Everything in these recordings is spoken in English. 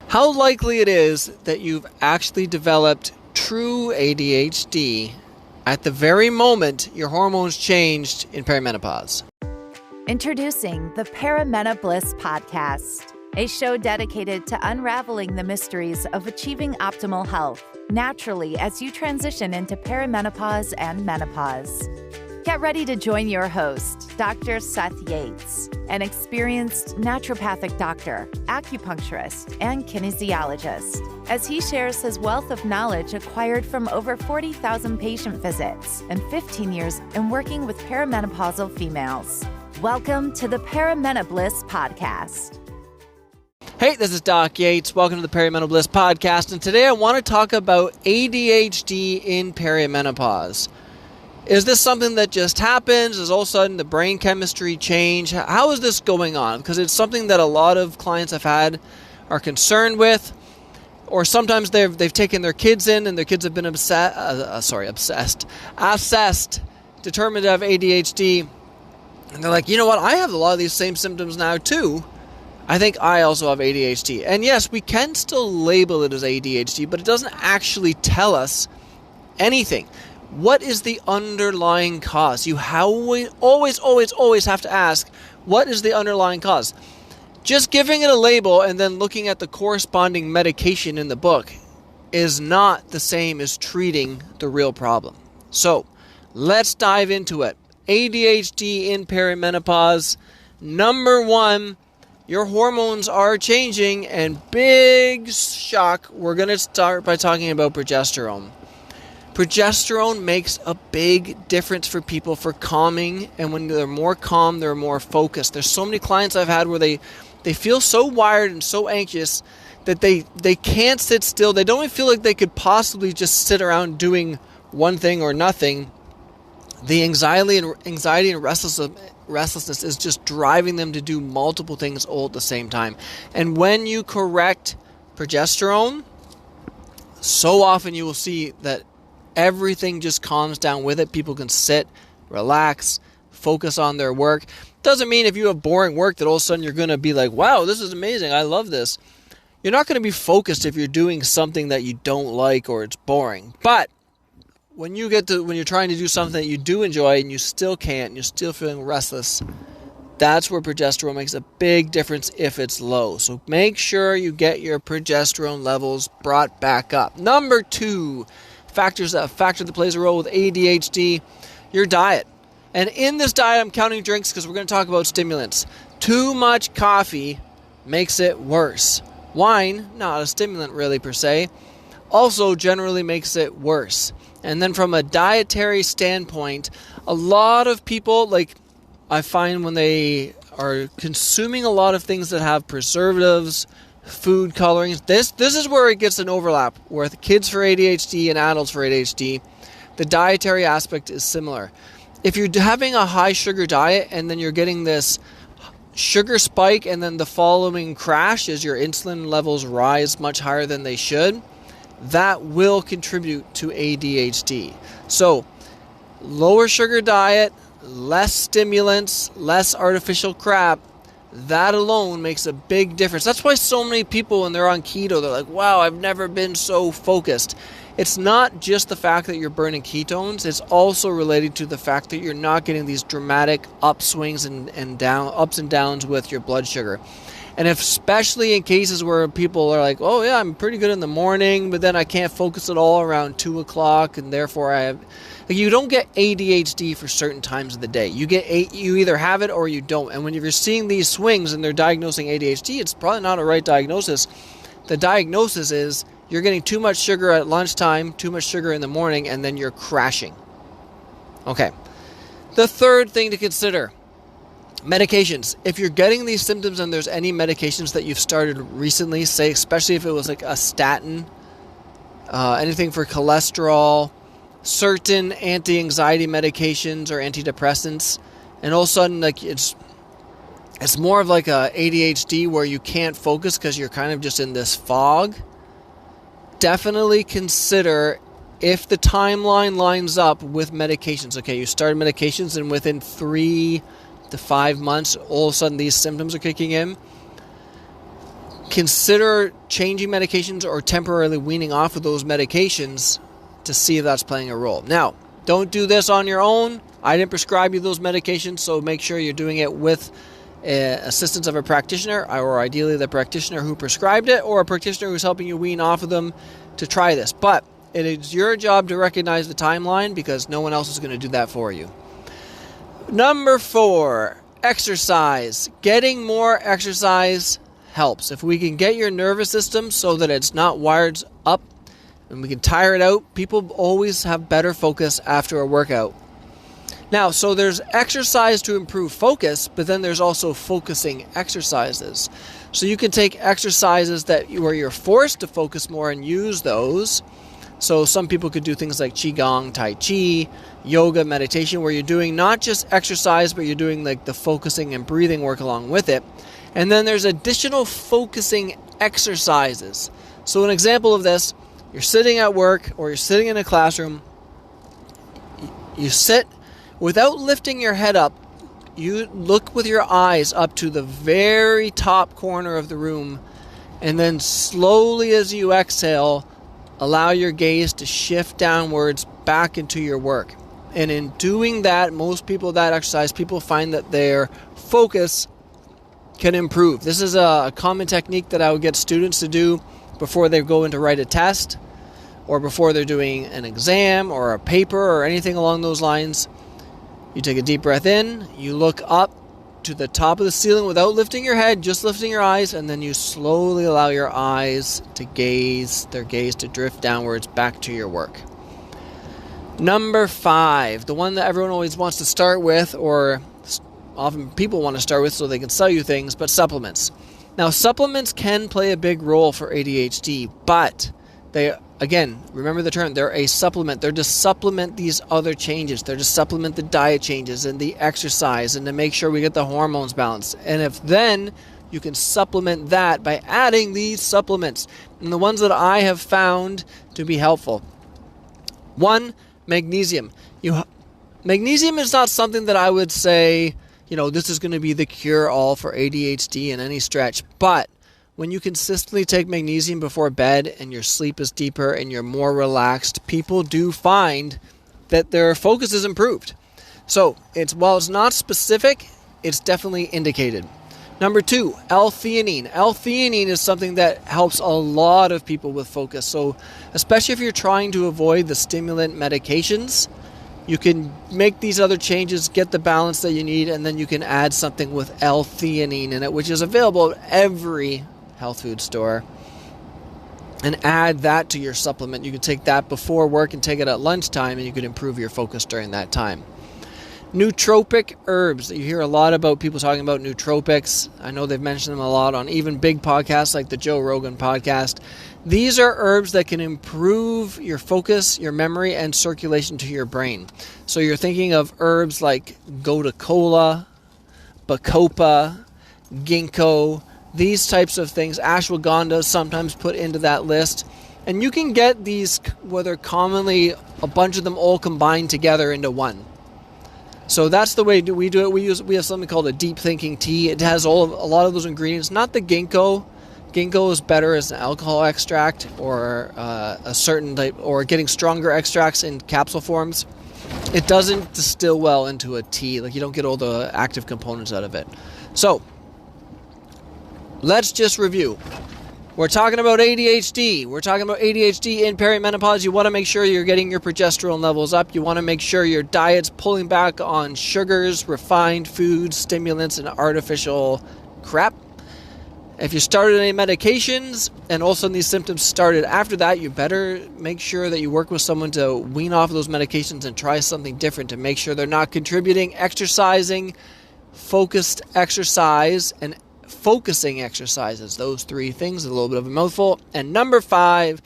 How likely it is that you've actually developed true ADHD at the very moment your hormones changed in perimenopause. Introducing the Perimenopause podcast, a show dedicated to unraveling the mysteries of achieving optimal health naturally as you transition into perimenopause and menopause. Get ready to join your host, Dr. Seth Yates, an experienced naturopathic doctor, acupuncturist, and kinesiologist, as he shares his wealth of knowledge acquired from over 40,000 patient visits and 15 years in working with perimenopausal females. Welcome to the Perimenopause podcast. Hey, this is Doc Yates. Welcome to the Perimenopause podcast, and today I want to talk about ADHD in perimenopause. Is this something that just happens? Does all of a sudden the brain chemistry change? How is this going on? Because it's something that a lot of clients I've had are concerned with, or sometimes they've taken their kids in and their kids have been assessed, determined to have ADHD, and they're like, you know what? I have a lot of these same symptoms now too. I think I also have ADHD. And yes, we can still label it as ADHD, but it doesn't actually tell us anything. What is the underlying cause? You always have to ask, what is the underlying cause? Just giving it a label and then looking at the corresponding medication in the book is not the same as treating the real problem. So, let's dive into it. ADHD in perimenopause. Number one, your hormones are changing, and big shock, we're going to start by talking about progesterone. Progesterone makes a big difference for people for calming, and when they're more calm, they're more focused. There's so many clients I've had where they feel so wired and so anxious that they can't sit still. They don't even feel like they could possibly just sit around doing one thing or nothing. The anxiety and restlessness is just driving them to do multiple things all at the same time. And when you correct progesterone, so often you will see that everything just calms down with it. People can sit, relax, focus on their work. Doesn't mean if you have boring work that all of a sudden you're going to be like, wow, this is amazing, I love this. You're not going to be focused if you're doing something that you don't like or it's boring. But when you're trying to do something that you do enjoy and you still can't, and you're still feeling restless, that's where progesterone makes a big difference if it's low. So make sure you get your progesterone levels brought back up. Number two, factor that plays a role with ADHD, your diet. And in this diet, I'm counting drinks because we're going to talk about stimulants. Too much coffee makes it worse. Wine, not a stimulant really per se, also generally makes it worse. And then from a dietary standpoint, a lot of people, like I find when they are consuming a lot of things that have preservatives, food colorings, this is where it gets an overlap with kids for ADHD and adults for ADHD. The dietary aspect is similar. If you're having a high sugar diet and then you're getting this sugar spike and then the following crash as your insulin levels rise much higher than they should, that will contribute to ADHD. So, lower sugar diet, less stimulants, less artificial crap, that alone makes a big difference. That's why so many people, when they're on keto, they're like, wow, I've never been so focused. It's not just the fact that you're burning ketones, it's also related to the fact that you're not getting these dramatic upswings and ups and downs with your blood sugar. And especially in cases where people are like, oh yeah, I'm pretty good in the morning, but then I can't focus at all around 2 o'clock, and therefore I have... You don't get ADHD for certain times of the day. You either have it or you don't. And when you're seeing these swings and they're diagnosing ADHD, it's probably not a right diagnosis. The diagnosis is you're getting too much sugar at lunchtime, too much sugar in the morning, and then you're crashing. Okay. The third thing to consider, medications. If you're getting these symptoms and there's any medications that you've started recently, say especially if it was like a statin, anything for cholesterol, certain anti-anxiety medications or antidepressants, and all of a sudden like it's more of like a ADHD where you can't focus because you're kind of just in this fog, definitely consider if the timeline lines up with medications. Okay, you started medications and within 3 to 5 months, all of a sudden these symptoms are kicking in. consider changing medications or temporarily weaning off of those medications to see if that's playing a role. Now, don't do this on your own. I didn't prescribe you those medications, so make sure you're doing it with assistance of a practitioner, or ideally the practitioner who prescribed it, or a practitioner who's helping you wean off of them to try this. But it is your job to recognize the timeline, because no one else is going to do that for you. Number 4, exercise. Getting more exercise helps. If we can get your nervous system so that it's not wired up and we can tire it out, people always have better focus after a workout. Now, so there's exercise to improve focus, but then there's also focusing exercises. So you can take exercises where you're forced to focus more and use those. So some people could do things like Qigong, Tai Chi, yoga, meditation, where you're doing not just exercise, but you're doing like the focusing and breathing work along with it. And then there's additional focusing exercises. So an example of this, you're sitting at work or you're sitting in a classroom, you sit without lifting your head up, you look with your eyes up to the very top corner of the room, and then slowly as you exhale, allow your gaze to shift downwards back into your work. And in doing that, most people that exercise, people find that their focus can improve. This is a common technique that I would get students to do before they go in to write a test, or before they're doing an exam or a paper or anything along those lines. You take a deep breath in, you look up to the top of the ceiling without lifting your head, just lifting your eyes, and then you slowly allow your eyes to their gaze to drift downwards back to your work. Number 5, the one that everyone always wants to start with, or often people want to start with so they can sell you things, but supplements. Now, supplements can play a big role for ADHD, but again, remember the term, they're a supplement. They're to supplement these other changes. They're to supplement the diet changes and the exercise and to make sure we get the hormones balanced. And if then you can supplement that by adding these supplements, and the ones that I have found to be helpful. 1, magnesium. Magnesium is not something that I would say, this is going to be the cure-all for ADHD in any stretch, but when you consistently take magnesium before bed and your sleep is deeper and you're more relaxed, people do find that their focus is improved. So while it's not specific, it's definitely indicated. Number 2, L-theanine. L-theanine is something that helps a lot of people with focus. So especially if you're trying to avoid the stimulant medications, you can make these other changes, get the balance that you need, and then you can add something with L-theanine in it, which is available at every health food store, and add that to your supplement. You can take that before work and take it at lunchtime, and you can improve your focus during that time. Nootropic herbs. You hear a lot about people talking about nootropics. I know they've mentioned them a lot on even big podcasts like the Joe Rogan podcast. These are herbs that can improve your focus, your memory, and circulation to your brain. So you're thinking of herbs like gotu kola, bacopa, ginkgo, these types of things. Ashwagandha is sometimes put into that list. And you can get these, whether commonly a bunch of them all combined together into one. So that's the way we do it. We have something called a deep thinking tea. It has a lot of those ingredients. Not the ginkgo. Ginkgo is better as an alcohol extract, or a certain type, or getting stronger extracts in capsule forms. It doesn't distill well into a tea. Like, you don't get all the active components out of it. So let's just review. We're talking about ADHD. We're talking about ADHD in perimenopause. You want to make sure you're getting your progesterone levels up. You want to make sure your diet's pulling back on sugars, refined foods, stimulants, and artificial crap. If you started any medications and all of a sudden these symptoms started after that, you better make sure that you work with someone to wean off those medications and try something different to make sure they're not contributing. Exercising, focused exercise, and focusing exercises. Those 3 things, a little bit of a mouthful. And number 5,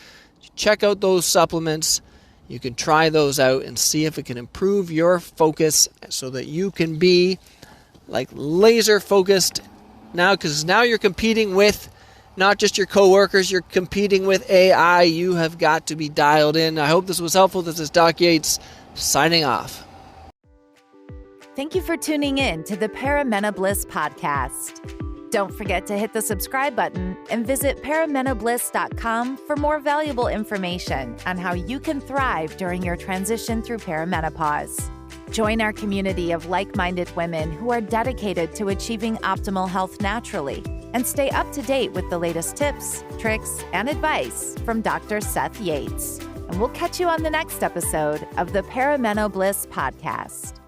check out those supplements. You can try those out and see if it can improve your focus so that you can be like laser focused now, because now you're competing with not just your coworkers, you're competing with AI. You have got to be dialed in. I hope this was helpful. This is Doc Yates signing off. Thank you for tuning in to the Perimenopause podcast. Don't forget to hit the subscribe button and visit perimenobliss.com for more valuable information on how you can thrive during your transition through perimenopause. Join our community of like-minded women who are dedicated to achieving optimal health naturally, and stay up to date with the latest tips, tricks, and advice from Dr. Seth Yates. And we'll catch you on the next episode of the Perimenopause Podcast.